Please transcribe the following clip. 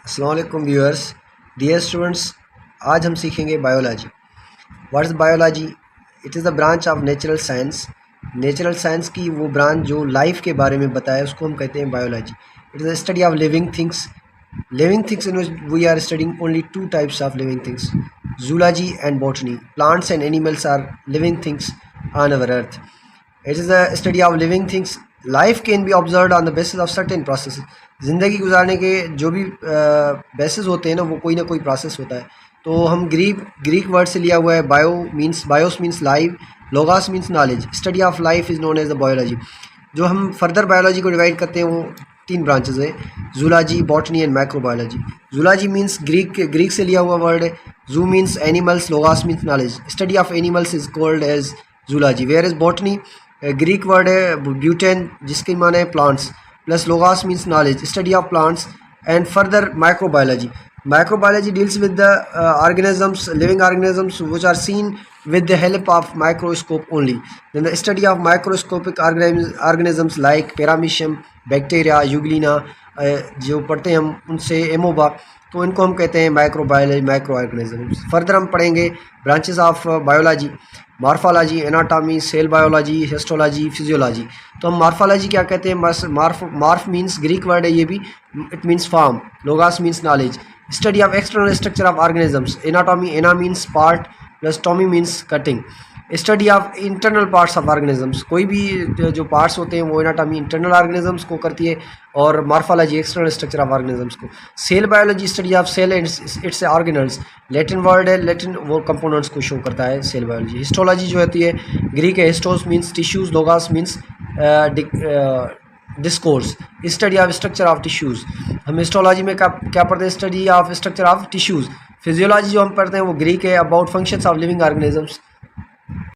अस्सलाम वालेकुम viewers, dear students. आज हम सीखेंगे biology. What is biology? It is the branch of natural science. Natural science की वो ब्रांच जो लाइफ के बारे में बताए उसको हम कहते हैं biology. It is the study of living things. Living things in which we are studying only two types of living things, zoology and botany. Plants and animals are living things on our earth. It is the study of living things. Life can be observed on the basis of certain processes. ज़िंदगी गुजारने के जो भी basis होते हैं ना, वो कोई ना कोई प्रोसेस होता है। तो हम ग्रीक वर्ड से लिया हुआ है। Bios means live, logos means knowledge. Study of life is known as the biology. जो हम फर्दर बायोलॉजी को डिवाइड करते हैं वो तीन ब्रांचेस है, zoology, botany and microbiology. Zoology means Greek से लिया हुआ वर्ड है। Zoo means animals, logos means knowledge. Study of animals is called as zoology. Where is botany, Greek word है ब्यूटेन, जिसके माने है plants, plus logos means knowledge, study of plants. And further microbiology deals with the organisms, living organisms which are seen with the help of microscope only. Then the study of microscopic organisms like paramecium, bacteria, Euglena, जो पढ़ते हैं हम उनसे amoeba, तो इनको हम कहते हैं माइक्रोबायोलॉजी, माइक्रो ऑर्गेनिजम्स। फर्दर हम पढ़ेंगे branches of biology, morphology, anatomy, cell biology, histology, physiology. तो हम मॉर्फोलॉजी क्या कहते हैं? मॉर्फ मीन्स ग्रीक वर्ड है ये भी, it means form. Logos means knowledge. Study of external structure of organisms. Anatomy, ana means part, plus tomy means cutting. Study of internal parts of organisms. कोई भी जो parts होते हैं वो anatomy internal organisms को करती है, और morphology external structure of organisms को। Cell biology, study of cell and its organelles. Latin word है, लैटिन वो कंपोनेंट्स को शो करता है सेल बायोलॉजी। हिस्टोलॉजी जो होती है ग्रीक है, histos means tissues, logos means discourse, study of structure of tissues. हम हिस्टोलॉजी में क्या पढ़ते हैं? Study of structure of tissues. Physiology जो हम पढ़ते हैं वो ग्रीक है, about functions of living organisms.